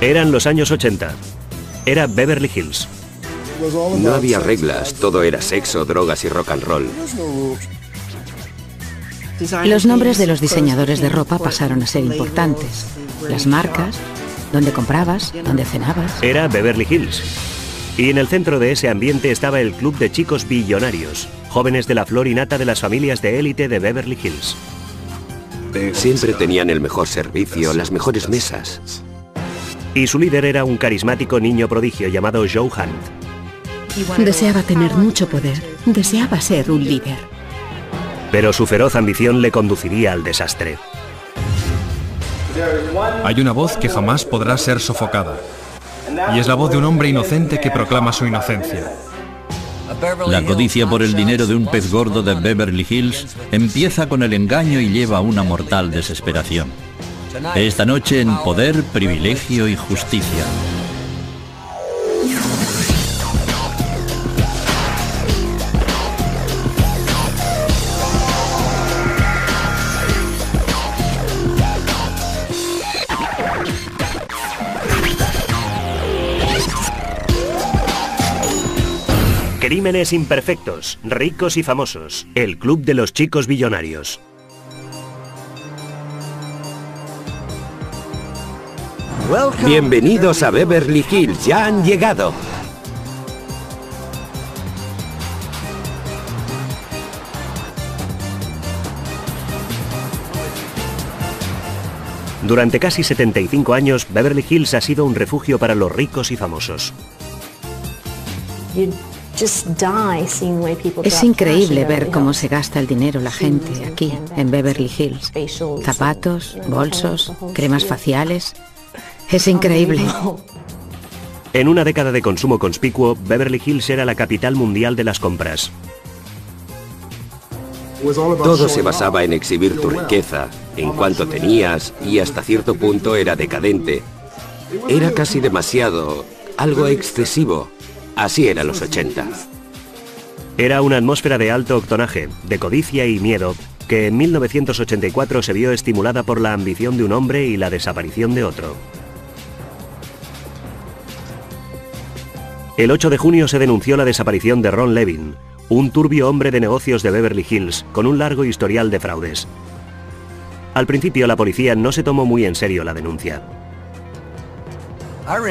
Eran los años 80. Era Beverly Hills. No había reglas, todo era sexo, drogas y rock and roll. Los nombres de los diseñadores de ropa pasaron a ser importantes. Las marcas, dónde comprabas, dónde cenabas. Era Beverly Hills. Y en el centro de ese ambiente estaba el club de chicos billonarios, jóvenes de la flor y nata de las familias de élite de Beverly Hills. Siempre tenían el mejor servicio, las mejores mesas. Y su líder era un carismático niño prodigio llamado Joe Hunt. Deseaba tener mucho poder, deseaba ser un líder. Pero su feroz ambición le conduciría al desastre. Hay una voz que jamás podrá ser sofocada. Y es la voz de un hombre inocente que proclama su inocencia. La codicia por el dinero de un pez gordo de Beverly Hills empieza con el engaño y lleva a una mortal desesperación. Esta noche en Poder, Privilegio y Justicia. Crímenes imperfectos, ricos y famosos. El club de los chicos billonarios. Bienvenidos a Beverly Hills, ya han llegado. Durante casi 75 años, Beverly Hills ha sido un refugio para los ricos y famosos. Es increíble ver cómo se gasta el dinero la gente aquí, en Beverly Hills. Zapatos, bolsos, cremas faciales. Es increíble. En una década de consumo conspicuo, Beverly Hills era la capital mundial de las compras. Todo se basaba en exhibir tu riqueza, en cuanto tenías, y hasta cierto punto era decadente. Era casi demasiado, algo excesivo. Así eran los 80. Era una atmósfera de alto octonaje, de codicia y miedo, que en 1984 se vio estimulada por la ambición de un hombre y la desaparición de otro. El 8 de junio se denunció la desaparición de Ron Levin, un turbio hombre de negocios de Beverly Hills con un largo historial de fraudes. Al principio la policía no se tomó muy en serio la denuncia.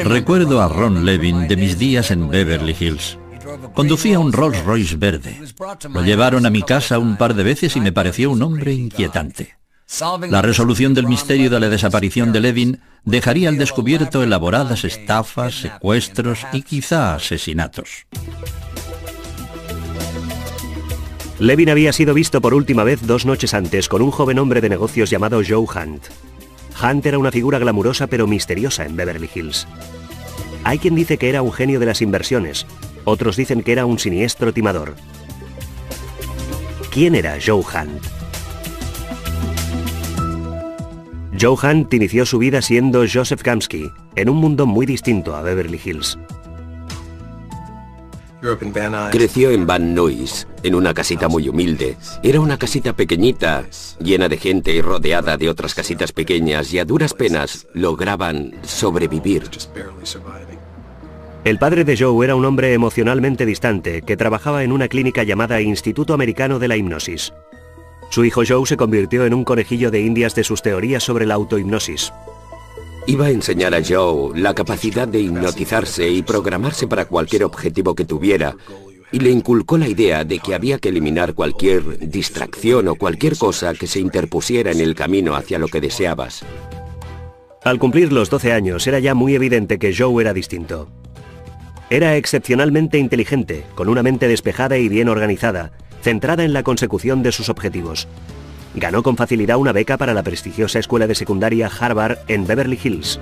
Recuerdo a Ron Levin de mis días en Beverly Hills. Conducía un Rolls Royce verde. Lo llevaron a mi casa un par de veces y me pareció un hombre inquietante. La resolución del misterio de la desaparición de Levin dejaría al descubierto elaboradas estafas, secuestros y quizá asesinatos. Levin había sido visto por última vez 2 noches antes con un joven hombre de negocios llamado Joe Hunt. Hunt era una figura glamurosa pero misteriosa en Beverly Hills. Hay quien dice que era un genio de las inversiones, otros dicen que era un siniestro timador. ¿Quién era Joe Hunt? Joe Hunt inició su vida siendo Joseph Kamsky, en un mundo muy distinto a Beverly Hills. Creció en Van Nuys, en una casita muy humilde. Era una casita pequeñita, llena de gente y rodeada de otras casitas pequeñas, y a duras penas lograban sobrevivir. El padre de Joe era un hombre emocionalmente distante que trabajaba en una clínica llamada Instituto Americano de la Hipnosis. Su hijo Joe se convirtió en un conejillo de indias de sus teorías sobre la autohipnosis. Iba a enseñar a Joe la capacidad de hipnotizarse y programarse para cualquier objetivo que tuviera, y le inculcó la idea de que había que eliminar cualquier distracción o cualquier cosa que se interpusiera en el camino hacia lo que deseabas. Al cumplir los 12 años era ya muy evidente que Joe era distinto. Era excepcionalmente inteligente, con una mente despejada y bien organizada, centrada en la consecución de sus objetivos. Ganó con facilidad una beca para la prestigiosa escuela de secundaria Harvard en Beverly Hills.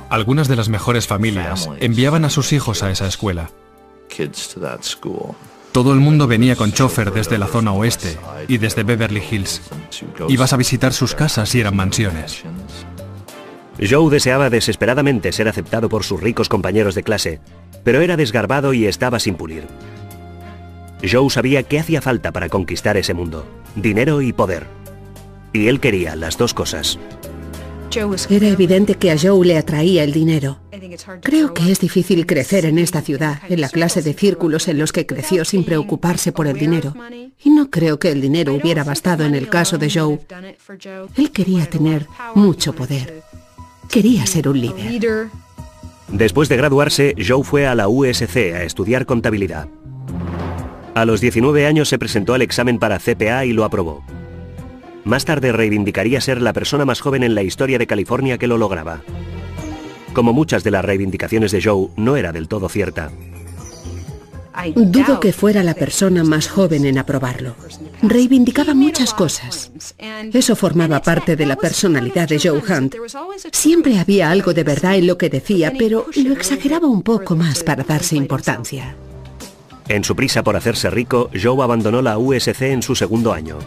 Algunas de las mejores familias enviaban a sus hijos a esa escuela. Todo el mundo venía con chofer desde la zona oeste y desde Beverly Hills. Ibas a visitar sus casas y eran mansiones. Joe deseaba desesperadamente ser aceptado por sus ricos compañeros de clase, pero era desgarbado y estaba sin pulir. Joe sabía qué hacía falta para conquistar ese mundo: dinero y poder. Y él quería las dos cosas. Era evidente que a Joe le atraía el dinero. Creo que es difícil crecer en esta ciudad, en la clase de círculos en los que creció sin preocuparse por el dinero. Y no creo que el dinero hubiera bastado en el caso de Joe. Él quería tener mucho poder. Quería ser un líder. Después de graduarse, Joe fue a la USC a estudiar contabilidad. A los 19 años se presentó al examen para CPA y lo aprobó. Más tarde reivindicaría ser la persona más joven en la historia de California que lo lograba. Como muchas de las reivindicaciones de Joe, no era del todo cierta. Dudo que fuera la persona más joven en aprobarlo. Reivindicaba muchas cosas. Eso formaba parte de la personalidad de Joe Hunt. Siempre había algo de verdad en lo que decía, pero lo exageraba un poco más para darse importancia. En su prisa por hacerse rico, Joe abandonó la USC en su segundo año.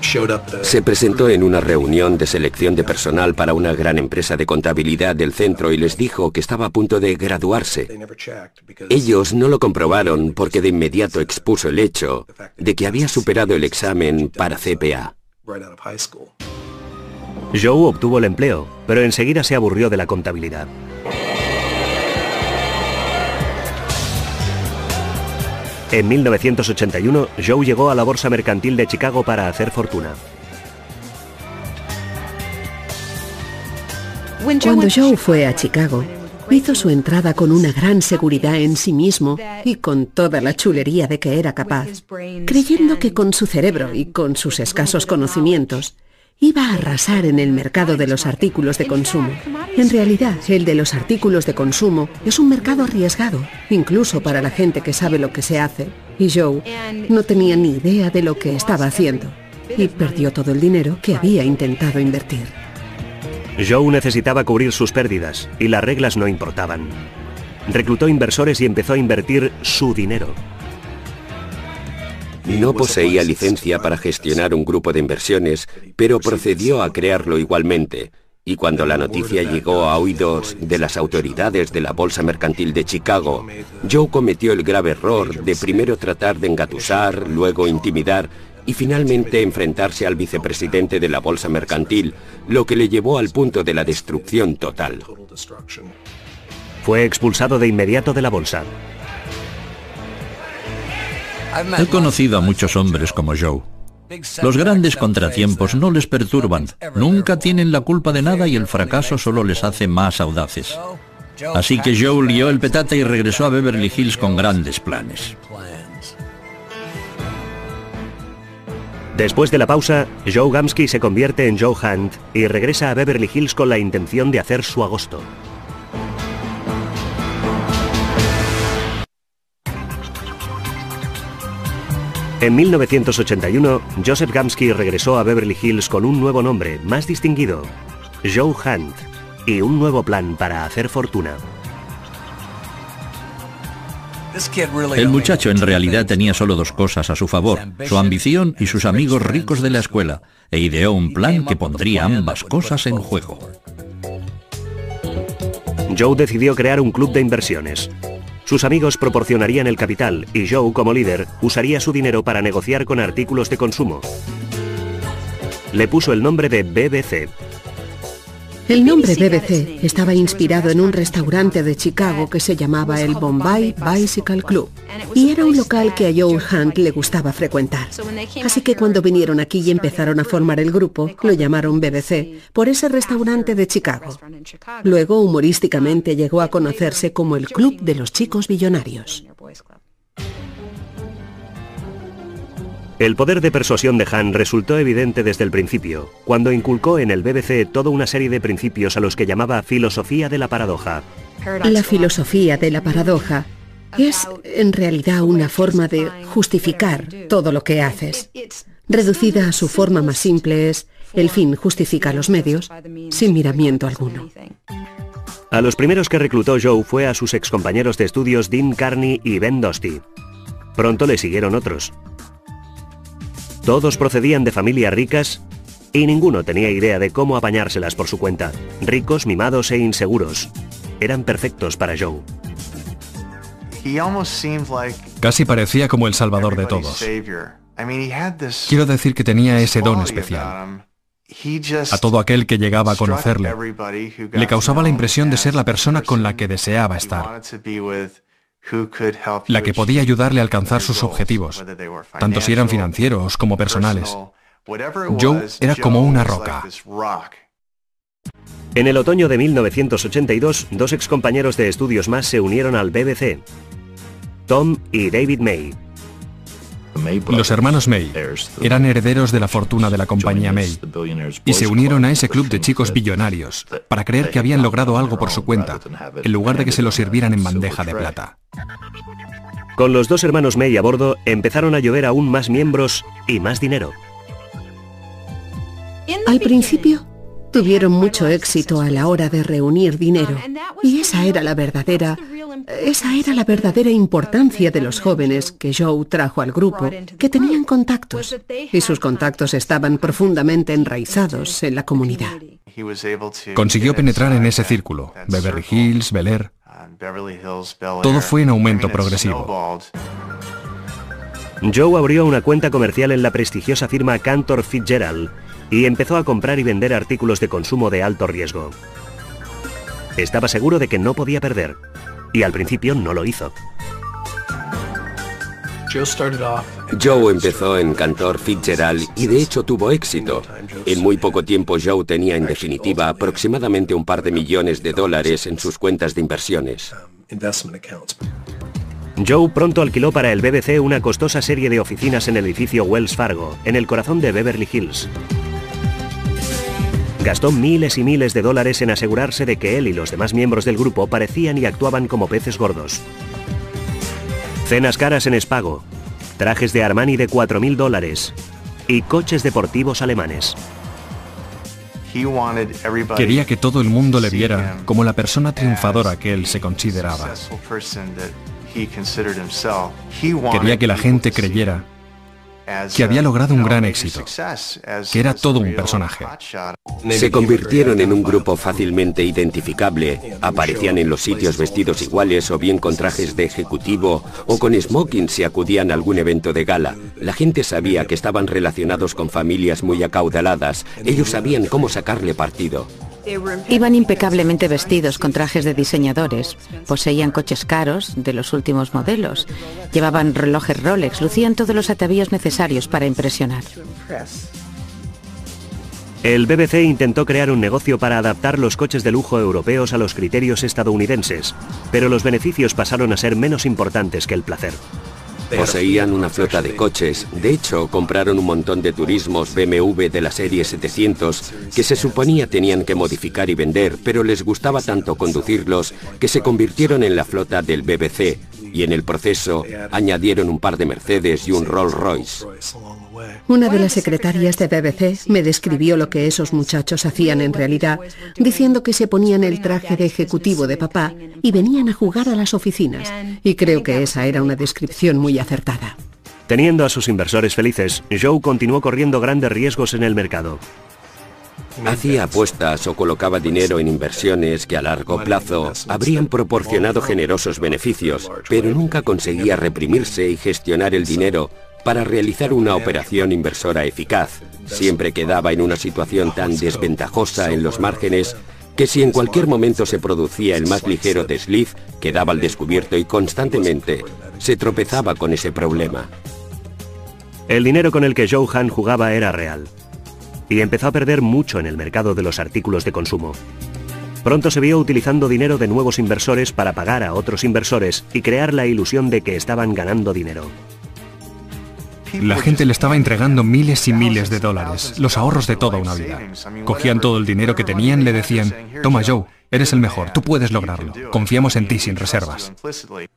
Se presentó en una reunión de selección de personal para una gran empresa de contabilidad del centro y les dijo que estaba a punto de graduarse. Ellos no lo comprobaron porque de inmediato expuso el hecho de que había superado el examen para CPA. Joe obtuvo el empleo, pero enseguida se aburrió de la contabilidad. En 1981, Joe llegó a la Bolsa Mercantil de Chicago para hacer fortuna. Cuando Joe fue a Chicago, hizo su entrada con una gran seguridad en sí mismo y con toda la chulería de que era capaz, creyendo que con su cerebro y con sus escasos conocimientos iba a arrasar en el mercado de los artículos de consumo. En realidad, el de los artículos de consumo es un mercado arriesgado, incluso para la gente que sabe lo que se hace. Y Joe no tenía ni idea de lo que estaba haciendo y perdió todo el dinero que había intentado invertir. Joe necesitaba cubrir sus pérdidas y las reglas no importaban. Reclutó inversores y empezó a invertir su dinero. No poseía licencia para gestionar un grupo de inversiones, pero procedió a crearlo igualmente. Y cuando la noticia llegó a oídos de las autoridades de la Bolsa Mercantil de Chicago, Joe cometió el grave error de primero tratar de engatusar, luego intimidar y finalmente enfrentarse al vicepresidente de la Bolsa Mercantil, lo que le llevó al punto de la destrucción total. Fue expulsado de inmediato de la bolsa. He conocido a muchos hombres como Joe. Los grandes contratiempos no les perturban, nunca tienen la culpa de nada y el fracaso solo les hace más audaces. Así que Joe lió el petate y regresó a Beverly Hills con grandes planes. Después de la pausa, Joe Gamsky se convierte en Joe Hunt y regresa a Beverly Hills con la intención de hacer su agosto. En 1981, Joseph Gamsky regresó a Beverly Hills con un nuevo nombre, más distinguido, Joe Hunt, y un nuevo plan para hacer fortuna. El muchacho en realidad tenía solo dos cosas a su favor, su ambición y sus amigos ricos de la escuela, e ideó un plan que pondría ambas cosas en juego. Joe decidió crear un club de inversiones. Sus amigos proporcionarían el capital y Joe, como líder, usaría su dinero para negociar con artículos de consumo. Le puso el nombre de BBC. El nombre BBC estaba inspirado en un restaurante de Chicago que se llamaba el Bombay Bicycle Club y era un local que a Joe Hunt le gustaba frecuentar. Así que cuando vinieron aquí y empezaron a formar el grupo, lo llamaron BBC por ese restaurante de Chicago. Luego, humorísticamente, llegó a conocerse como el Club de los Chicos Billonarios. El poder de persuasión de Hunt resultó evidente desde el principio, cuando inculcó en el BBC toda una serie de principios a los que llamaba filosofía de la paradoja. La filosofía de la paradoja es, en realidad, una forma de justificar todo lo que haces. Reducida a su forma más simple es, el fin justifica los medios, sin miramiento alguno. A los primeros que reclutó Joe fue a sus excompañeros de estudios Dean Carney y Ben Dostey. Pronto le siguieron otros. Todos procedían de familias ricas y ninguno tenía idea de cómo apañárselas por su cuenta. Ricos, mimados e inseguros. Eran perfectos para Joe. Casi parecía como el salvador de todos. Quiero decir que tenía ese don especial. A todo aquel que llegaba a conocerle, le causaba la impresión de ser la persona con la que deseaba estar, la que podía ayudarle a alcanzar sus objetivos, tanto si eran financieros como personales. Joe era como una roca. En el otoño de 1982, dos excompañeros de estudios más se unieron al BBC, Tom y David May. Los hermanos May eran herederos de la fortuna de la compañía May y se unieron a ese club de chicos billonarios para creer que habían logrado algo por su cuenta, en lugar de que se lo sirvieran en bandeja de plata. Con los dos hermanos May a bordo, empezaron a llover aún más miembros y más dinero. Al principio, tuvieron mucho éxito a la hora de reunir dinero, y esa era la verdadera importancia de los jóvenes que Joe trajo al grupo, que tenían contactos, y sus contactos estaban profundamente enraizados en la comunidad. Consiguió penetrar en ese círculo, Beverly Hills, Bel Air. Todo fue en aumento progresivo. Joe abrió una cuenta comercial en la prestigiosa firma Cantor Fitzgerald y empezó a comprar y vender artículos de consumo de alto riesgo. Estaba seguro de que no podía perder, y al principio no lo hizo. Joe empezó en Cantor Fitzgerald y de hecho tuvo éxito. En muy poco tiempo Joe tenía en definitiva aproximadamente un par de millones de dólares en sus cuentas de inversiones. Joe pronto alquiló para el BBC una costosa serie de oficinas en el edificio Wells Fargo, en el corazón de Beverly Hills. Gastó miles y miles de dólares en asegurarse de que él y los demás miembros del grupo parecían y actuaban como peces gordos. Cenas caras en Spago, trajes de Armani de $4.000 y coches deportivos alemanes. Quería que todo el mundo le viera como la persona triunfadora que él se consideraba. Quería que la gente creyera que había logrado un gran éxito, que era todo un personaje. Se convirtieron en un grupo fácilmente identificable. Aparecían en los sitios vestidos iguales o bien con trajes de ejecutivo o con smoking si acudían a algún evento de gala. La gente sabía que estaban relacionados con familias muy acaudaladas. Ellos sabían cómo sacarle partido. Iban impecablemente vestidos con trajes de diseñadores, poseían coches caros de los últimos modelos, llevaban relojes Rolex, lucían todos los atavíos necesarios para impresionar. El BBC intentó crear un negocio para adaptar los coches de lujo europeos a los criterios estadounidenses, pero los beneficios pasaron a ser menos importantes que el placer. Poseían una flota de coches. De hecho, compraron un montón de turismos BMW de la serie 700 que se suponía tenían que modificar y vender, pero les gustaba tanto conducirlos que se convirtieron en la flota del BBC y en el proceso añadieron un par de Mercedes y un Rolls Royce. Una de las secretarias de BBC me describió lo que esos muchachos hacían en realidad, diciendo que se ponían el traje de ejecutivo de papá y venían a jugar a las oficinas. Y creo que esa era una descripción muy acertada. Teniendo a sus inversores felices, Joe continuó corriendo grandes riesgos en el mercado. Hacía apuestas o colocaba dinero en inversiones que a largo plazo habrían proporcionado generosos beneficios, pero nunca conseguía reprimirse y gestionar el dinero para realizar una operación inversora eficaz. Siempre quedaba en una situación tan desventajosa en los márgenes que si en cualquier momento se producía el más ligero desliz, quedaba al descubierto y constantemente se tropezaba con ese problema. El dinero con el que Joe Hahn jugaba era real, y empezó a perder mucho en el mercado de los artículos de consumo. Pronto se vio utilizando dinero de nuevos inversores para pagar a otros inversores y crear la ilusión de que estaban ganando dinero. La gente le estaba entregando miles y miles de dólares, los ahorros de toda una vida. Cogían todo el dinero que tenían y le decían: toma Joe, eres el mejor, tú puedes lograrlo, confiamos en ti sin reservas.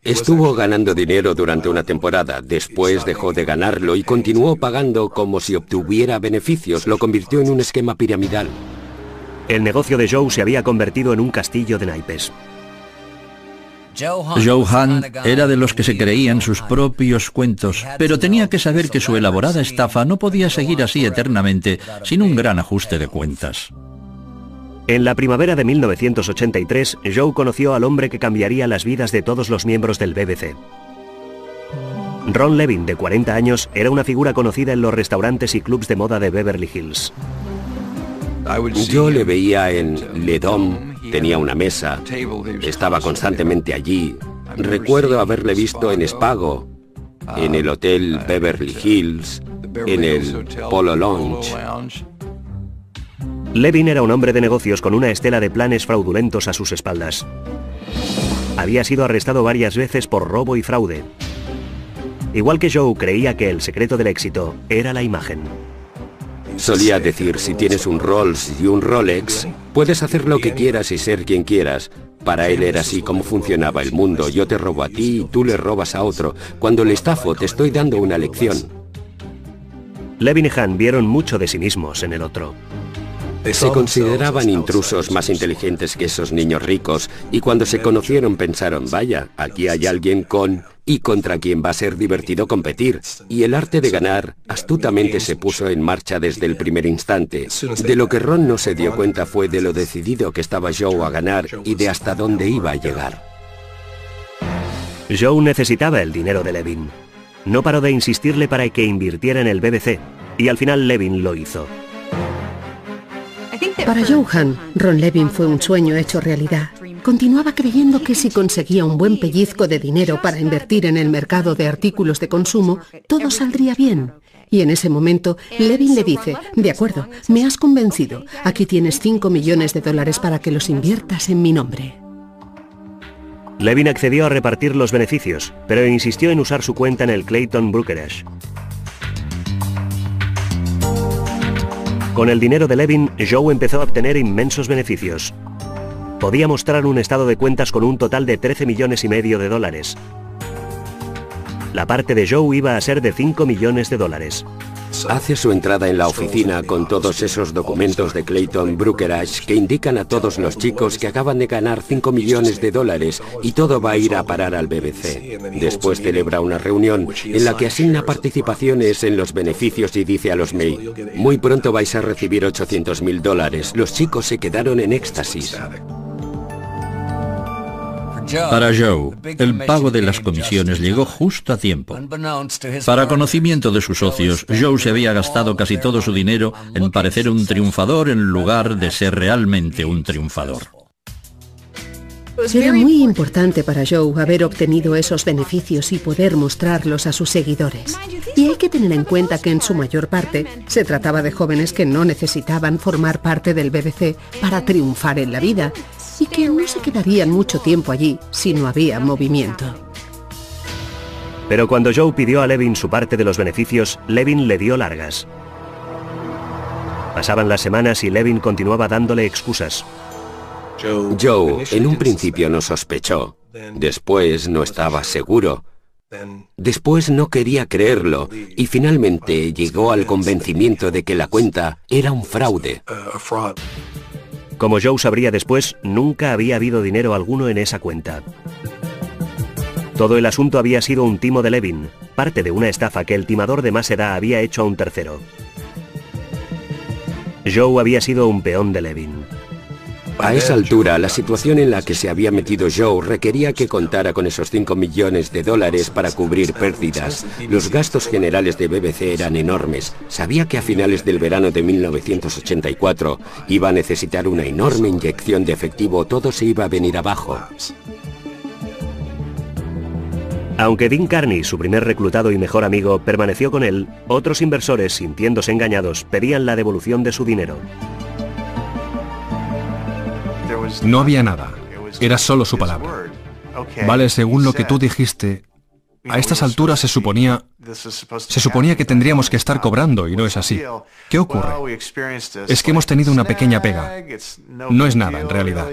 Estuvo ganando dinero durante una temporada, después dejó de ganarlo y continuó pagando como si obtuviera beneficios, lo convirtió en un esquema piramidal. El negocio de Joe se había convertido en un castillo de naipes. Joe Hahn era de los que se creían sus propios cuentos, pero tenía que saber que su elaborada estafa no podía seguir así eternamente sin un gran ajuste de cuentas. En la primavera de 1983, Joe conoció al hombre que cambiaría las vidas de todos los miembros del BBC. Ron Levin, de 40 años, era una figura conocida en los restaurantes y clubs de moda de Beverly Hills. Yo le veía en Le Dom, tenía una mesa, estaba constantemente allí. Recuerdo haberle visto en Spago, en el Hotel Beverly Hills, en el Polo Lounge. Levin era un hombre de negocios con una estela de planes fraudulentos a sus espaldas. Había sido arrestado varias veces por robo y fraude. Igual que Joe, creía que el secreto del éxito era la imagen. Solía decir, si tienes un Rolls y un Rolex, puedes hacer lo que quieras y ser quien quieras. Para él era así como funcionaba el mundo. Yo te robo a ti y tú le robas a otro. Cuando le estafo, te estoy dando una lección. Levin y Han vieron mucho de sí mismos en el otro. Se consideraban intrusos más inteligentes que esos niños ricos, y cuando se conocieron pensaron, vaya, aquí hay alguien con y contra quien va a ser divertido competir. Y el arte de ganar astutamente se puso en marcha desde el primer instante. De lo que Ron no se dio cuenta fue de lo decidido que estaba Joe a ganar y de hasta dónde iba a llegar. Joe necesitaba el dinero de Levin. No paró de insistirle para que invirtiera en el BBC, y al final Levin lo hizo. Para Joe Han, Ron Levin fue un sueño hecho realidad. Continuaba creyendo que si conseguía un buen pellizco de dinero para invertir en el mercado de artículos de consumo, todo saldría bien. Y en ese momento, Levin le dice, de acuerdo, me has convencido, aquí tienes $5 millones para que los inviertas en mi nombre. Levin accedió a repartir los beneficios, pero insistió en usar su cuenta en el Clayton Brokerage. Con el dinero de Levin, Joe empezó a obtener inmensos beneficios. Podía mostrar un estado de cuentas con un total de $13,5 millones. La parte de Joe iba a ser de $5 millones. Hace su entrada en la oficina con todos esos documentos de Clayton Brokerage que indican a todos los chicos que acaban de ganar $5 millones y todo va a ir a parar al BBC. Después celebra una reunión en la que asigna participaciones en los beneficios y dice a los May, muy pronto vais a recibir $800,000. Los chicos se quedaron en éxtasis. Para Joe, el pago de las comisiones llegó justo a tiempo. Para conocimiento de sus socios, Joe se había gastado casi todo su dinero en parecer un triunfador en lugar de ser realmente un triunfador. Era muy importante para Joe haber obtenido esos beneficios y poder mostrarlos a sus seguidores. Y hay que tener en cuenta que en su mayor parte se trataba de jóvenes que no necesitaban formar parte del BBC para triunfar en la vida, y que no se quedarían mucho tiempo allí si no había movimiento. Pero cuando Joe pidió a Levin su parte de los beneficios, Levin le dio largas. Pasaban las semanas y Levin continuaba dándole excusas. Joe en un principio no sospechó, después no estaba seguro, después no quería creerlo y finalmente llegó al convencimiento de que la cuenta era un fraude. Como Joe sabría después, nunca había habido dinero alguno en esa cuenta. Todo el asunto había sido un timo de Levin, parte de una estafa que el timador de más edad había hecho a un tercero. Joe había sido un peón de Levin. A esa altura, la situación en la que se había metido Joe requería que contara con esos $5 millones para cubrir pérdidas. Los gastos generales de BBC eran enormes. Sabía que a finales del verano de 1984 iba a necesitar una enorme inyección de efectivo, todo se iba a venir abajo. Aunque Dean Carney, su primer reclutado y mejor amigo, permaneció con él, otros inversores, sintiéndose engañados, pedían la devolución de su dinero. No había nada, era solo su palabra. Vale, según lo que tú dijiste, a estas alturas se suponía que tendríamos que estar cobrando y no es así. ¿Qué ocurre? Es que hemos tenido una pequeña pega. No es nada, en realidad.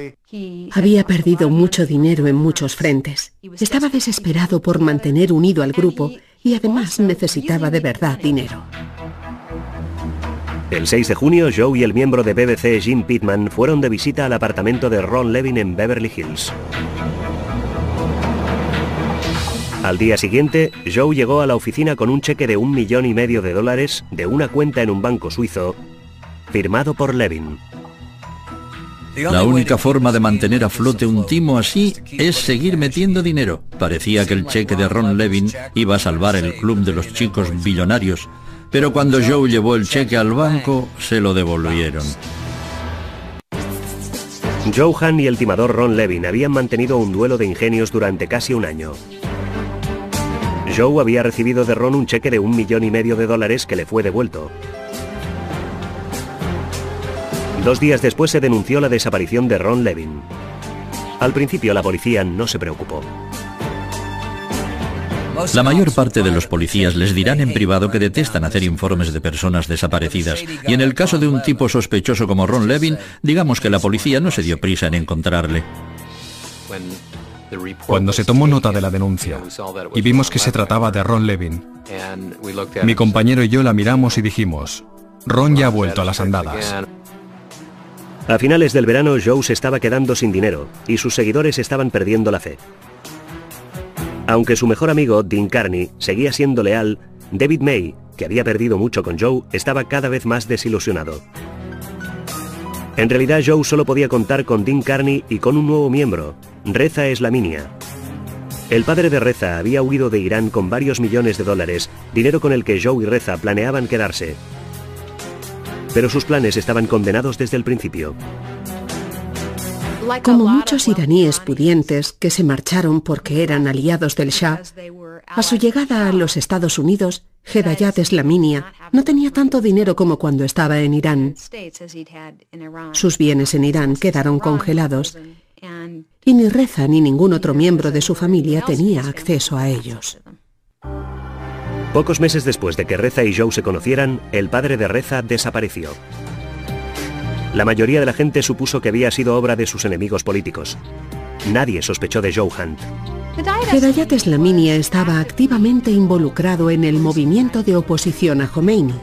Había perdido mucho dinero en muchos frentes. Estaba desesperado por mantener unido al grupo y además necesitaba de verdad dinero. El 6 de junio, Joe y el miembro de BBC Jim Pittman fueron de visita al apartamento de Ron Levin en Beverly Hills. Al día siguiente, Joe llegó a la oficina con un cheque de $1,5 millones de una cuenta en un banco suizo, firmado por Levin. La única forma de mantener a flote un timo así es seguir metiendo dinero. Parecía que el cheque de Ron Levin iba a salvar el club de los chicos billonarios, pero cuando Joe llevó el cheque al banco, se lo devolvieron. Joe Hunt y el timador Ron Levin habían mantenido un duelo de ingenios durante casi un año. Joe había recibido de Ron un cheque de $1,5 millones que le fue devuelto. 2 días después se denunció la desaparición de Ron Levin. Al principio la policía no se preocupó. La mayor parte de los policías les dirán en privado que detestan hacer informes de personas desaparecidas, y en el caso de un tipo sospechoso como Ron Levin, digamos que la policía no se dio prisa en encontrarle. Cuando se tomó nota de la denuncia y vimos que se trataba de Ron Levin, mi compañero y yo la miramos y dijimos, Ron ya ha vuelto a las andadas. A finales del verano, Joe se estaba quedando sin dinero y sus seguidores estaban perdiendo la fe. Aunque su mejor amigo, Dean Carney, seguía siendo leal, David May, que había perdido mucho con Joe, estaba cada vez más desilusionado. En realidad, Joe solo podía contar con Dean Carney y con un nuevo miembro, Reza Eslaminia. El padre de Reza había huido de Irán con varios millones de dólares, dinero con el que Joe y Reza planeaban quedarse. Pero sus planes estaban condenados desde el principio. Como muchos iraníes pudientes que se marcharon porque eran aliados del Shah, a su llegada a los Estados Unidos, Hedayat Eslaminia no tenía tanto dinero como cuando estaba en Irán. Sus bienes en Irán quedaron congelados y ni Reza ni ningún otro miembro de su familia tenía acceso a ellos. Pocos meses después de que Reza y Joe se conocieran, el padre de Reza desapareció. La mayoría de la gente supuso que había sido obra de sus enemigos políticos. Nadie sospechó de Joe Hunt. Hedayat Eslaminia estaba activamente involucrado en el movimiento de oposición a Khomeini,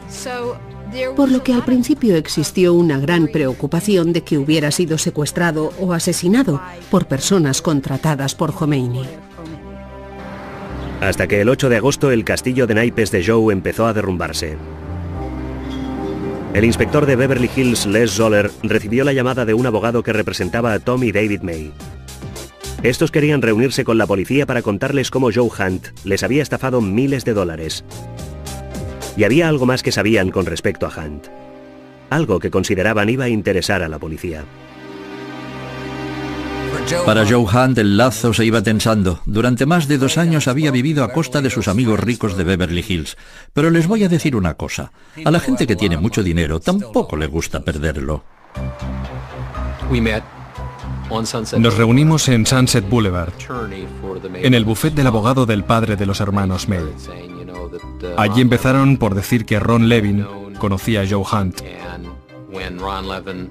por lo que al principio existió una gran preocupación de que hubiera sido secuestrado o asesinado por personas contratadas por Khomeini. Hasta que el 8 de agosto el castillo de naipes de Joe empezó a derrumbarse. El inspector de Beverly Hills, Les Zoller, recibió la llamada de un abogado que representaba a Tom y David May. Estos querían reunirse con la policía para contarles cómo Joe Hunt les había estafado miles de dólares. Y había algo más que sabían con respecto a Hunt. Algo que consideraban iba a interesar a la policía. Para Joe Hunt el lazo se iba tensando. Durante más de 2 años había vivido a costa de sus amigos ricos de Beverly Hills. Pero les voy a decir una cosa. A la gente que tiene mucho dinero tampoco le gusta perderlo. Nos reunimos en Sunset Boulevard, en el bufet del abogado del padre de los hermanos May. Allí empezaron por decir que Ron Levin conocía a Joe Hunt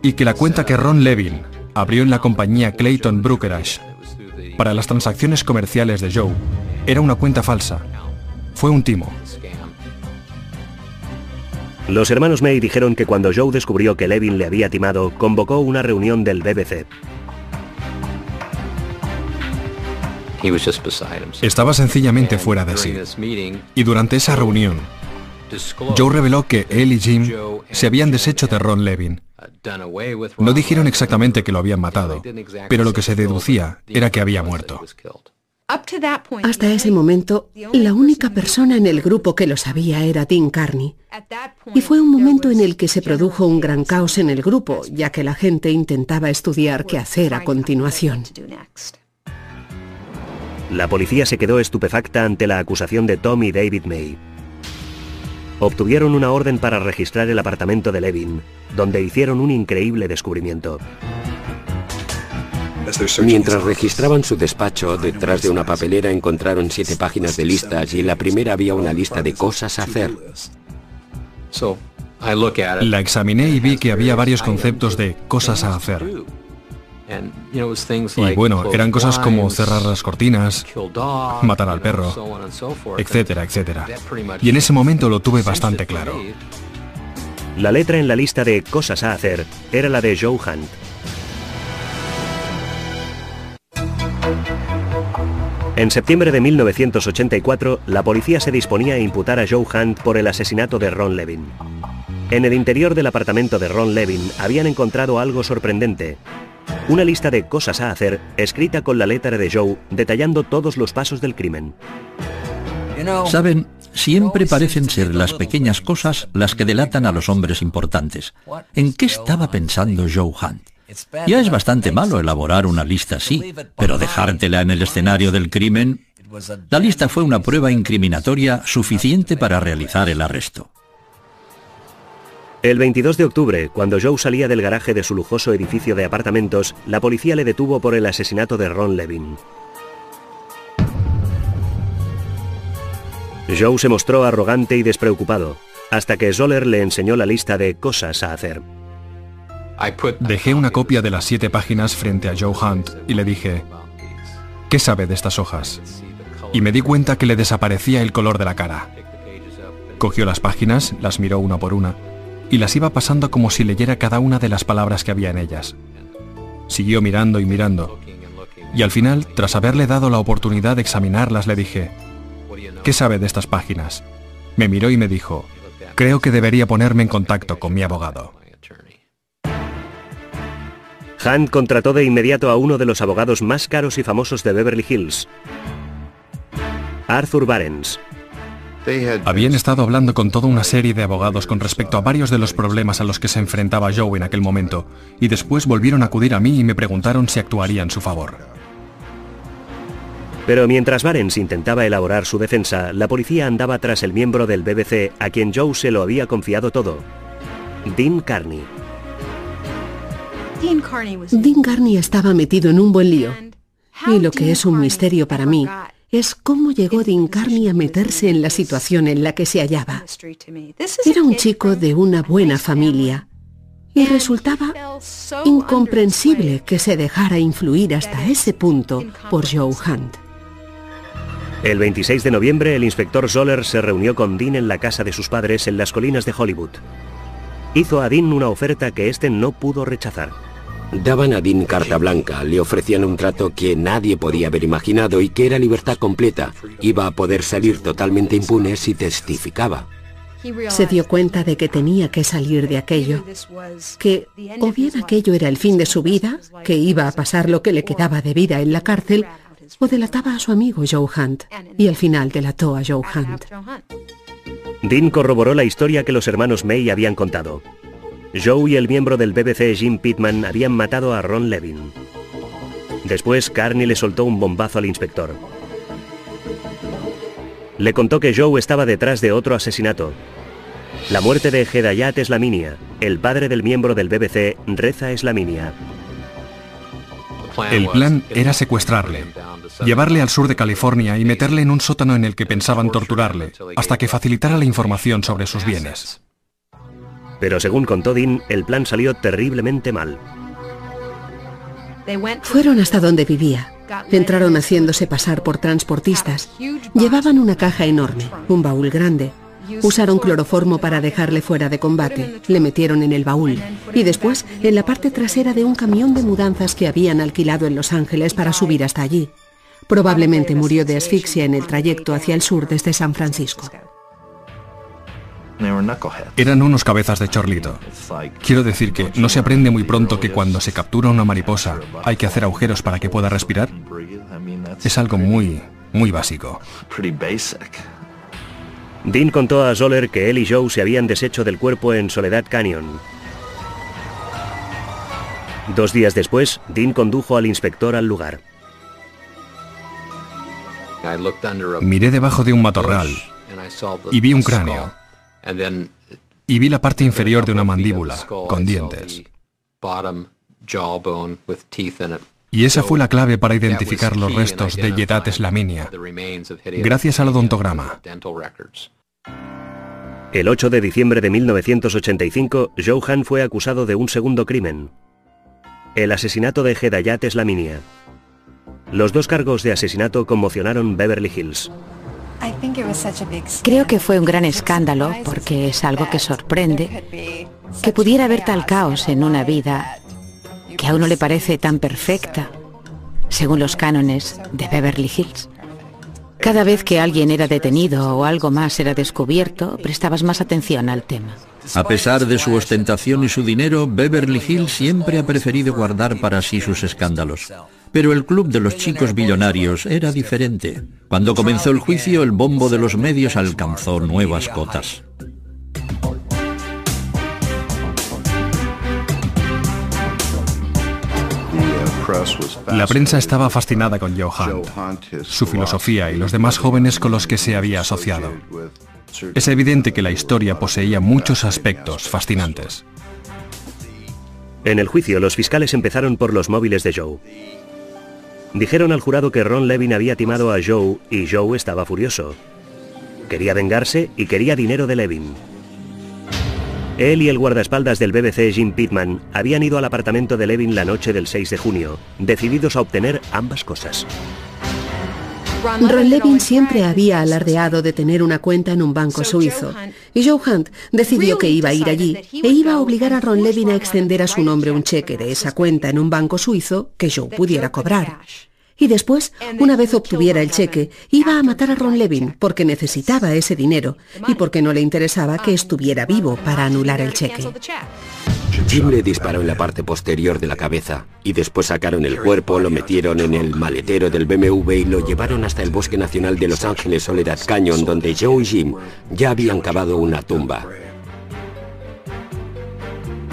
y que la cuenta que Ron Levin abrió en la compañía Clayton Brokerage para las transacciones comerciales de Joe era una cuenta falsa. Fue un timo. Los hermanos May dijeron que cuando Joe descubrió que Levin le había timado, convocó una reunión del BBC. Estaba sencillamente fuera de sí. Y durante esa reunión, Joe reveló que él y Jim se habían deshecho de Ron Levin. No dijeron exactamente que lo habían matado, pero lo que se deducía era que había muerto. Hasta ese momento, la única persona en el grupo que lo sabía era Dean Carney. Y fue un momento en el que se produjo un gran caos en el grupo, ya que la gente intentaba estudiar qué hacer a continuación. La policía se quedó estupefacta ante la acusación de Tom y David May. Obtuvieron una orden para registrar el apartamento de Levin, donde hicieron un increíble descubrimiento. Mientras registraban su despacho, detrás de una papelera encontraron 7 páginas de listas y en la primera había una lista de cosas a hacer. La examiné y vi que había varios conceptos de cosas a hacer. Y bueno, eran cosas como cerrar las cortinas, matar al perro, etcétera, etcétera. Y en ese momento lo tuve bastante claro. La letra en la lista de cosas a hacer era la de Joe Hunt. En septiembre de 1984, la policía se disponía a imputar a Joe Hunt por el asesinato de Ron Levin. En el interior del apartamento de Ron Levin habían encontrado algo sorprendente: una lista de cosas a hacer escrita con la letra de Joe, detallando todos los pasos del crimen. Saben, siempre parecen ser las pequeñas cosas las que delatan a los hombres importantes. ¿En qué estaba pensando Joe Hunt? Ya es bastante malo elaborar una lista así, pero dejártela en el escenario del crimen... La lista fue una prueba incriminatoria suficiente para realizar el arresto. El 22 de octubre, cuando Joe salía del garaje de su lujoso edificio de apartamentos, la policía le detuvo por el asesinato de Ron Levin. Joe se mostró arrogante y despreocupado, hasta que Zoller le enseñó la lista de cosas a hacer. Dejé una copia de las 7 páginas frente a Joe Hunt y le dije, ¿qué sabe de estas hojas? Y me di cuenta que le desaparecía el color de la cara. Cogió las páginas, las miró una por una, y las iba pasando como si leyera cada una de las palabras que había en ellas. Siguió mirando y mirando, y al final, tras haberle dado la oportunidad de examinarlas, le dije, ¿qué sabe de estas páginas? Me miró y me dijo, creo que debería ponerme en contacto con mi abogado. Hunt contrató de inmediato a uno de los abogados más caros y famosos de Beverly Hills, Arthur Barnes. Habían estado hablando con toda una serie de abogados con respecto a varios de los problemas a los que se enfrentaba Joe en aquel momento, y después volvieron a acudir a mí y me preguntaron si actuaría en su favor. Pero mientras Barnes intentaba elaborar su defensa, la policía andaba tras el miembro del BBC a quien Joe se lo había confiado todo, Dean Carney. Dean Carney estaba metido en un buen lío, y lo que es un misterio para mí es cómo llegó Dean Carney a meterse en la situación en la que se hallaba. Era un chico de una buena familia, y resultaba incomprensible que se dejara influir hasta ese punto por Joe Hunt. El 26 de noviembre, el inspector Zoller se reunió con Dean en la casa de sus padres en las colinas de Hollywood. Hizo a Dean una oferta que éste no pudo rechazar. Daban a Dean carta blanca, le ofrecían un trato que nadie podía haber imaginado y que era libertad completa. Iba a poder salir totalmente impune si testificaba. Se dio cuenta de que tenía que salir de aquello, que o bien aquello era el fin de su vida, que iba a pasar lo que le quedaba de vida en la cárcel, o delataba a su amigo Joe Hunt, y al final delató a Joe Hunt. Dean corroboró la historia que los hermanos May habían contado. Joe y el miembro del BBC Jim Pittman habían matado a Ron Levin. Después, Carney le soltó un bombazo al inspector. Le contó que Joe estaba detrás de otro asesinato. La muerte de Hedayat Slaminia, el padre del miembro del BBC, Reza Slaminia. El plan era secuestrarle, llevarle al sur de California y meterle en un sótano en el que pensaban torturarle, hasta que facilitara la información sobre sus bienes. Pero según contó Dean, el plan salió terriblemente mal. Fueron hasta donde vivía. Entraron haciéndose pasar por transportistas. Llevaban una caja enorme, un baúl grande. Usaron cloroformo para dejarle fuera de combate. Le metieron en el baúl. Y después, en la parte trasera de un camión de mudanzas que habían alquilado en Los Ángeles para subir hasta allí. Probablemente murió de asfixia en el trayecto hacia el sur desde San Francisco. Eran unos cabezas de chorlito. Quiero decir que no se aprende muy pronto que cuando se captura una mariposa hay que hacer agujeros para que pueda respirar. Es algo muy básico. Dean contó a Zoller que él y Joe se habían deshecho del cuerpo en Soledad Canyon. 2 días después, Dean condujo al inspector al lugar. Miré debajo de un matorral y vi un cráneo. Y vi la parte inferior de una mandíbula, con dientes. Y esa fue la clave para identificar los restos de Hedayat Slaminia, gracias al odontograma. El 8 de diciembre de 1985, Joe Hunt fue acusado de un segundo crimen: el asesinato de Hedayat Slaminia. Los 2 cargos de asesinato conmocionaron Beverly Hills. Creo que fue un gran escándalo porque es algo que sorprende, que pudiera haber tal caos en una vida que a uno le parece tan perfecta, según los cánones de Beverly Hills. Cada vez que alguien era detenido o algo más era descubierto, prestabas más atención al tema. A pesar de su ostentación y su dinero, Beverly Hills siempre ha preferido guardar para sí sus escándalos. Pero el club de los chicos billonarios era diferente. Cuando comenzó el juicio, el bombo de los medios alcanzó nuevas cotas. La prensa estaba fascinada con Joe Hunt, su filosofía y los demás jóvenes con los que se había asociado. Es evidente que la historia poseía muchos aspectos fascinantes. En el juicio, los fiscales empezaron por los móviles de Joe. Dijeron al jurado que Ron Levin había timado a Joe y Joe estaba furioso. Quería vengarse y quería dinero de Levin. Él y el guardaespaldas del BBC, Jim Pittman, habían ido al apartamento de Levin la noche del 6 de junio, decididos a obtener ambas cosas. Ron Levin siempre había alardeado de tener una cuenta en un banco suizo, y Joe Hunt decidió que iba a ir allí e iba a obligar a Ron Levin a extender a su nombre un cheque de esa cuenta en un banco suizo que Joe pudiera cobrar. Y después, una vez obtuviera el cheque, iba a matar a Ron Levin porque necesitaba ese dinero y porque no le interesaba que estuviera vivo para anular el cheque. Jim le disparó en la parte posterior de la cabeza y después sacaron el cuerpo, lo metieron en el maletero del BMW y lo llevaron hasta el Bosque Nacional de Los Ángeles Soledad Canyon, donde Joe y Jim ya habían cavado una tumba.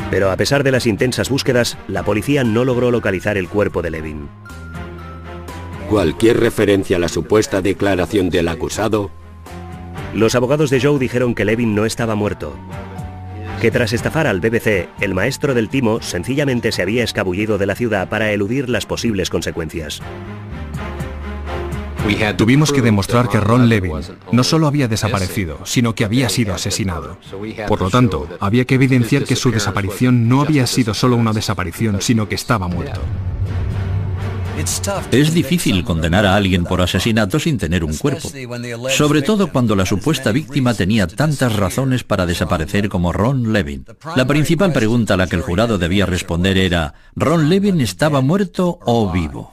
Pero a pesar de las intensas búsquedas, la policía no logró localizar el cuerpo de Levin. Cualquier referencia a la supuesta declaración del acusado. Los abogados de Joe dijeron que Levin no estaba muerto, que tras estafar al BBC, el maestro del timo sencillamente se había escabullido de la ciudad para eludir las posibles consecuencias. Tuvimos que demostrar que Ron Levin no solo había desaparecido, sino que había sido asesinado. Por lo tanto, había que evidenciar que su desaparición no había sido solo una desaparición, sino que estaba muerto. Es difícil condenar a alguien por asesinato sin tener un cuerpo, sobre todo cuando la supuesta víctima tenía tantas razones para desaparecer como Ron Levin. La principal pregunta a la que el jurado debía responder era: ¿Ron Levin estaba muerto o vivo?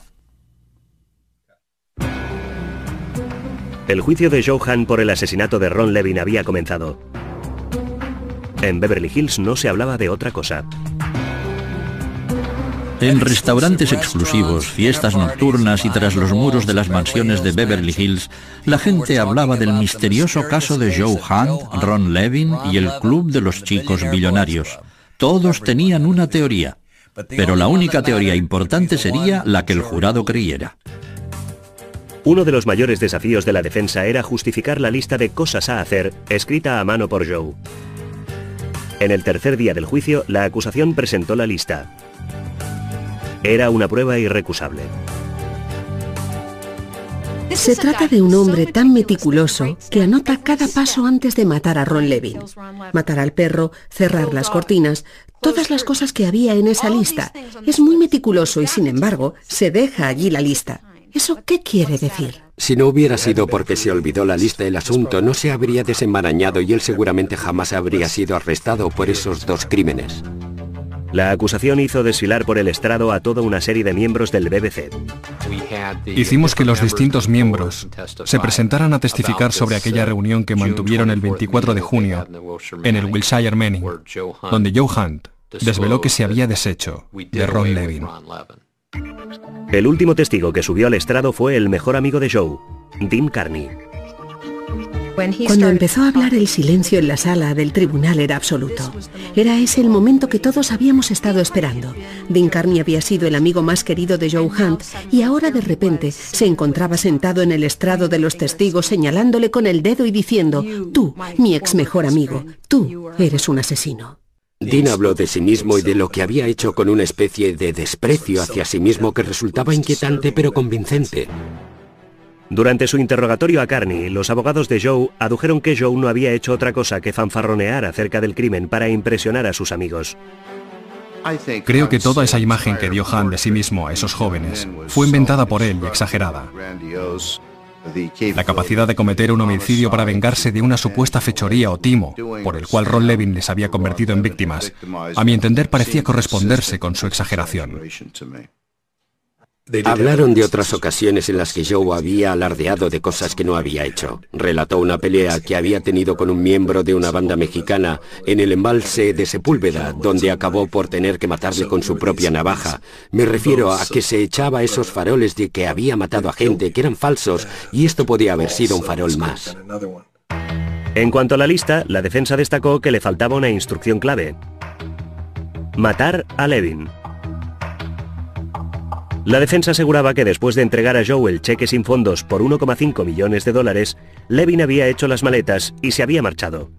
El juicio de Joe Hunt por el asesinato de Ron Levin había comenzado. En Beverly Hills no se hablaba de otra cosa. En restaurantes exclusivos, fiestas nocturnas y tras los muros de las mansiones de Beverly Hills, la gente hablaba del misterioso caso de Joe Hunt, Ron Levin y el club de los chicos billonarios. Todos tenían una teoría, pero la única teoría importante sería la que el jurado creyera. Uno de los mayores desafíos de la defensa era justificar la lista de cosas a hacer, escrita a mano por Joe. En el tercer día del juicio, la acusación presentó la lista. Era una prueba irrecusable. Se trata de un hombre tan meticuloso que anota cada paso antes de matar a Ron Levin. Matar al perro, cerrar las cortinas, todas las cosas que había en esa lista. Es muy meticuloso y sin embargo se deja allí la lista. ¿Eso qué quiere decir? Si no hubiera sido porque se olvidó la lista, el asunto no se habría desenmarañado y él seguramente jamás habría sido arrestado por esos dos crímenes. La acusación hizo desfilar por el estrado a toda una serie de miembros del BBC. Hicimos que los distintos miembros se presentaran a testificar sobre aquella reunión que mantuvieron el 24 de junio en el Wilshire Manning, donde Joe Hunt desveló que se había deshecho de Ron Levin. El último testigo que subió al estrado fue el mejor amigo de Joe, Dean Carney. Cuando empezó a hablar, el silencio en la sala del tribunal era absoluto. Era ese el momento que todos habíamos estado esperando. Dean Carney había sido el amigo más querido de Joe Hunt y ahora de repente se encontraba sentado en el estrado de los testigos señalándole con el dedo y diciendo: tú, mi ex mejor amigo, tú eres un asesino. Dean habló de sí mismo y de lo que había hecho con una especie de desprecio hacia sí mismo que resultaba inquietante pero convincente. Durante su interrogatorio a Carney, los abogados de Joe adujeron que Joe no había hecho otra cosa que fanfarronear acerca del crimen para impresionar a sus amigos. Creo que toda esa imagen que dio Hunt de sí mismo a esos jóvenes fue inventada por él y exagerada. La capacidad de cometer un homicidio para vengarse de una supuesta fechoría o timo, por el cual Ron Levin les había convertido en víctimas, a mi entender parecía corresponderse con su exageración. Hablaron de otras ocasiones en las que Joe había alardeado de cosas que no había hecho. Relató una pelea que había tenido con un miembro de una banda mexicana en el embalse de Sepúlveda, donde acabó por tener que matarle con su propia navaja. Me refiero a que se echaba esos faroles de que había matado a gente, que eran falsos, y esto podía haber sido un farol más. En cuanto a la lista, la defensa destacó que le faltaba una instrucción clave: matar a Levin. La defensa aseguraba que después de entregar a Joe el cheque sin fondos por 1,5 millones de dólares, Levin había hecho las maletas y se había marchado.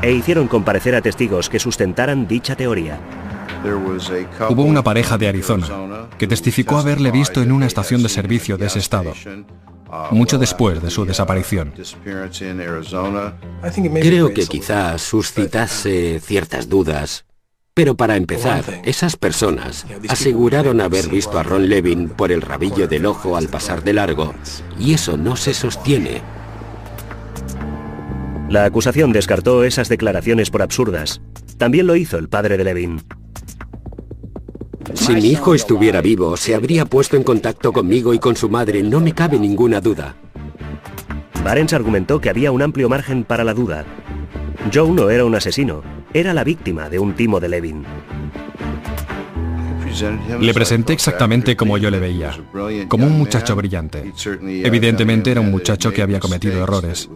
E hicieron comparecer a testigos que sustentaran dicha teoría. Hubo una pareja de Arizona que testificó haberle visto en una estación de servicio de ese estado, mucho después de su desaparición. Creo que quizás suscitase ciertas dudas. Pero para empezar, esas personas aseguraron haber visto a Ron Levin por el rabillo del ojo al pasar de largo, y eso no se sostiene. La acusación descartó esas declaraciones por absurdas. También lo hizo el padre de Levin. Si mi hijo estuviera vivo, se habría puesto en contacto conmigo y con su madre, no me cabe ninguna duda. Barnes argumentó que había un amplio margen para la duda. Joe no era un asesino, era la víctima de un timo de Levin. Le presenté exactamente como yo le veía, como un muchacho brillante. Evidentemente era un muchacho que había cometido errores,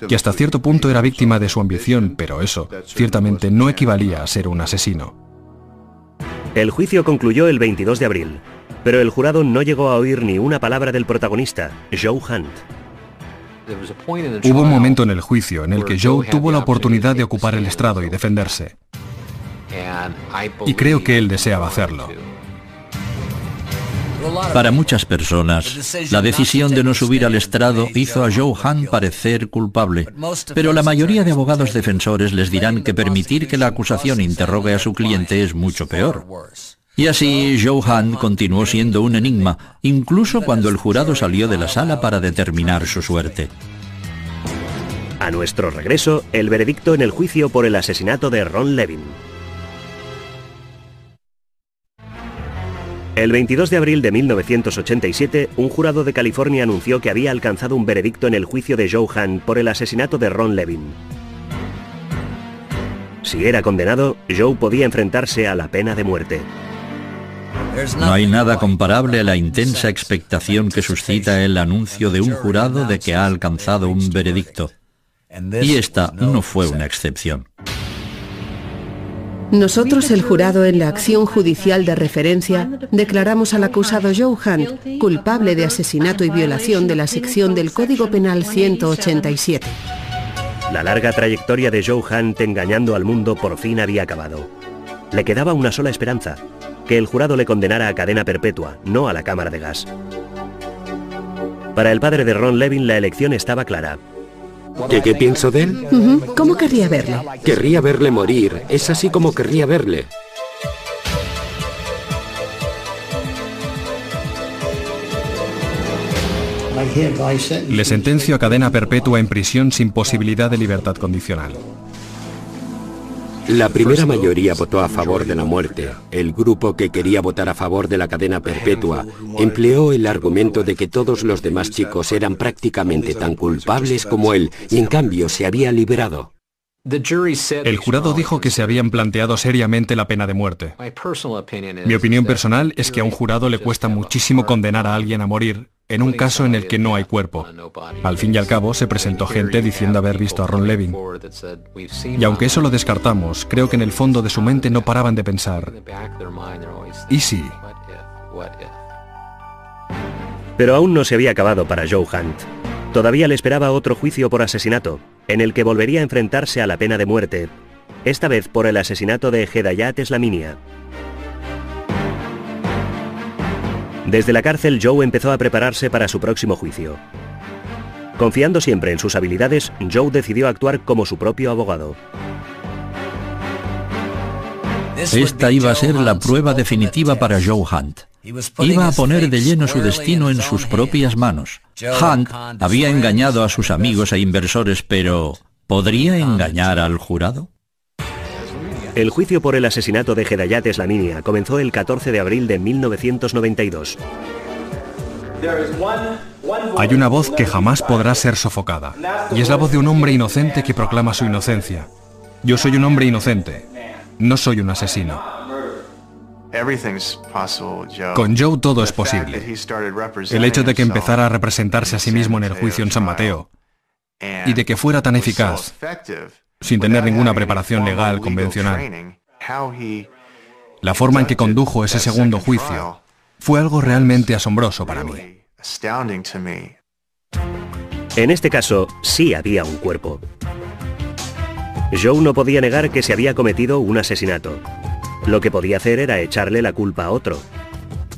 que hasta cierto punto era víctima de su ambición, pero eso ciertamente no equivalía a ser un asesino. El juicio concluyó el 22 de abril, pero el jurado no llegó a oír ni una palabra del protagonista, Joe Hunt. Hubo un momento en el juicio en el que Joe tuvo la oportunidad de ocupar el estrado y defenderse. Y creo que él deseaba hacerlo. Para muchas personas, la decisión de no subir al estrado hizo a Joe Hunt parecer culpable, pero la mayoría de abogados defensores les dirán que permitir que la acusación interrogue a su cliente es mucho peor. Y así, Joe Hunt continuó siendo un enigma, incluso cuando el jurado salió de la sala para determinar su suerte. A nuestro regreso, el veredicto en el juicio por el asesinato de Ron Levin. El 22 de abril de 1987, un jurado de California anunció que había alcanzado un veredicto en el juicio de Joe Hunt por el asesinato de Ron Levin. Si era condenado, Joe podía enfrentarse a la pena de muerte. No hay nada comparable a la intensa expectación que suscita el anuncio de un jurado de que ha alcanzado un veredicto. Y esta no fue una excepción. Nosotros, el jurado, en la acción judicial de referencia, declaramos al acusado Joe Hunt culpable de asesinato y violación de la sección del Código Penal 187. La larga trayectoria de Joe Hunt engañando al mundo por fin había acabado. Le quedaba una sola esperanza: que el jurado le condenara a cadena perpetua, no a la cámara de gas. Para el padre de Ron Levin, la elección estaba clara. ¿Qué pienso de él? ¿Cómo querría verle? Querría verle morir. Es así como querría verle. Le sentencio a cadena perpetua en prisión sin posibilidad de libertad condicional. La primera mayoría votó a favor de la muerte. El grupo que quería votar a favor de la cadena perpetua empleó el argumento de que todos los demás chicos eran prácticamente tan culpables como él, y en cambio se había liberado. El jurado dijo que se habían planteado seriamente la pena de muerte. Mi opinión personal es que a un jurado le cuesta muchísimo condenar a alguien a morir en un caso en el que no hay cuerpo. Al fin y al cabo, se presentó gente diciendo haber visto a Ron Levin. Y aunque eso lo descartamos, creo que en el fondo de su mente no paraban de pensar: ¿y sí? Pero aún no se había acabado para Joe Hunt. Todavía le esperaba otro juicio por asesinato, en el que volvería a enfrentarse a la pena de muerte, esta vez por el asesinato de Hedayat Slaminia. Desde la cárcel, Joe empezó a prepararse para su próximo juicio. Confiando siempre en sus habilidades, Joe decidió actuar como su propio abogado. Esta iba a ser la prueba definitiva para Joe Hunt. Iba a poner de lleno su destino en sus propias manos. Hunt había engañado a sus amigos e inversores, pero ¿podría engañar al jurado? El juicio por el asesinato de Hedayat Eslaminia comenzó el 14 de abril de 1992. Hay una voz que jamás podrá ser sofocada, y es la voz de un hombre inocente que proclama su inocencia. Yo soy un hombre inocente, no soy un asesino. Con Joe todo es posible. El hecho de que empezara a representarse a sí mismo en el juicio en San Mateo, y de que fuera tan eficaz, sin tener ninguna preparación legal convencional. La forma en que condujo ese segundo juicio fue algo realmente asombroso para mí. En este caso, sí había un cuerpo. Joe no podía negar que se había cometido un asesinato. Lo que podía hacer era echarle la culpa a otro,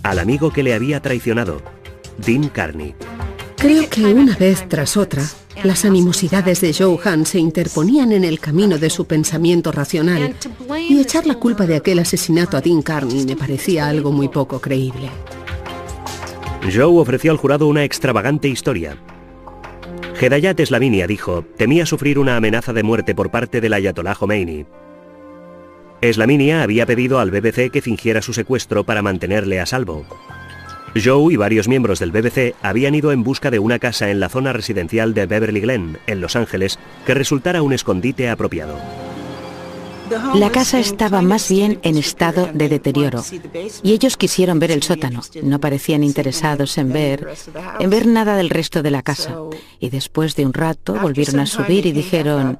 al amigo que le había traicionado, Dean Carney. Creo que una vez tras otra, las animosidades de Joe Hunt se interponían en el camino de su pensamiento racional, y echar la culpa de aquel asesinato a Dean Carney me parecía algo muy poco creíble. Joe ofreció al jurado una extravagante historia. Hedayat Eslaminia, dijo, temía sufrir una amenaza de muerte por parte del ayatolá Khomeini. Eslaminia había pedido al BBC que fingiera su secuestro para mantenerle a salvo. Joe y varios miembros del BBC habían ido en busca de una casa en la zona residencial de Beverly Glen, en Los Ángeles, que resultara un escondite apropiado. La casa estaba más bien en estado de deterioro, y ellos quisieron ver el sótano. No parecían interesados en ver nada del resto de la casa. Y después de un rato volvieron a subir y dijeron,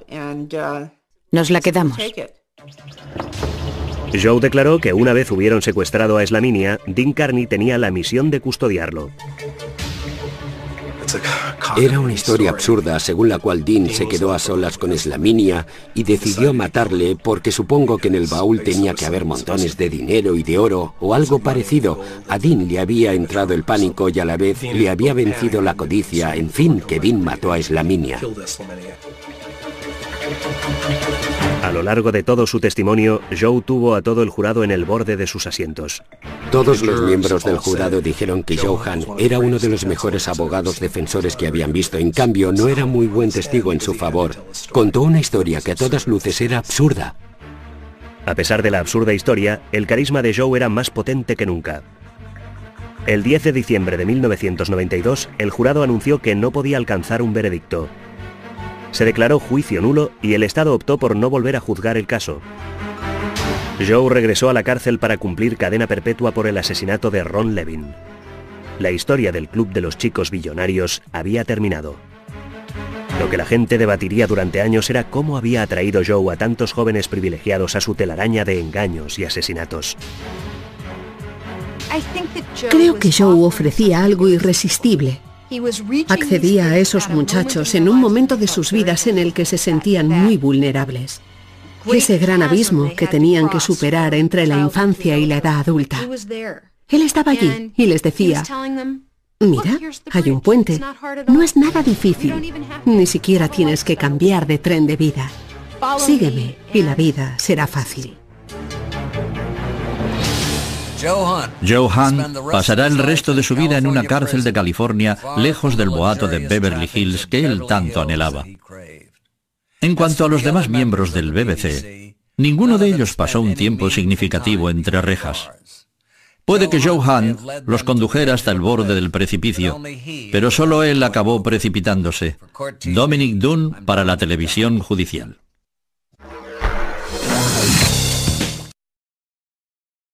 «Nos la quedamos». Joe declaró que una vez hubieron secuestrado a Eslaminia, Dean Carney tenía la misión de custodiarlo. Era una historia absurda según la cual Dean se quedó a solas con Eslaminia y decidió matarle porque supongo que en el baúl tenía que haber montones de dinero y de oro o algo parecido. A Dean le había entrado el pánico y a la vez le había vencido la codicia. En fin, que Dean mató a Eslaminia. A lo largo de todo su testimonio, Joe tuvo a todo el jurado en el borde de sus asientos. Todos los miembros del jurado dijeron que Joe Hunt era uno de los mejores abogados defensores que habían visto. En cambio, no era muy buen testigo en su favor. Contó una historia que a todas luces era absurda. A pesar de la absurda historia, el carisma de Joe era más potente que nunca. El 10 de diciembre de 1992, el jurado anunció que no podía alcanzar un veredicto. Se declaró juicio nulo y el Estado optó por no volver a juzgar el caso. Joe regresó a la cárcel para cumplir cadena perpetua por el asesinato de Ron Levin. La historia del Club de los Chicos Billonarios había terminado. Lo que la gente debatiría durante años era cómo había atraído Joe a tantos jóvenes privilegiados a su telaraña de engaños y asesinatos. Creo que Joe ofrecía algo irresistible. Accedía a esos muchachos en un momento de sus vidas en el que se sentían muy vulnerables. Ese gran abismo que tenían que superar entre la infancia y la edad adulta. Él estaba allí y les decía, mira, hay un puente, no es nada difícil, ni siquiera tienes que cambiar de tren de vida. Sígueme y la vida será fácil. Joe Hunt pasará el resto de su vida en una cárcel de California, lejos del boato de Beverly Hills que él tanto anhelaba. En cuanto a los demás miembros del BBC, ninguno de ellos pasó un tiempo significativo entre rejas. Puede que Joe Hunt los condujera hasta el borde del precipicio, pero solo él acabó precipitándose. Dominic Dunne para la televisión judicial.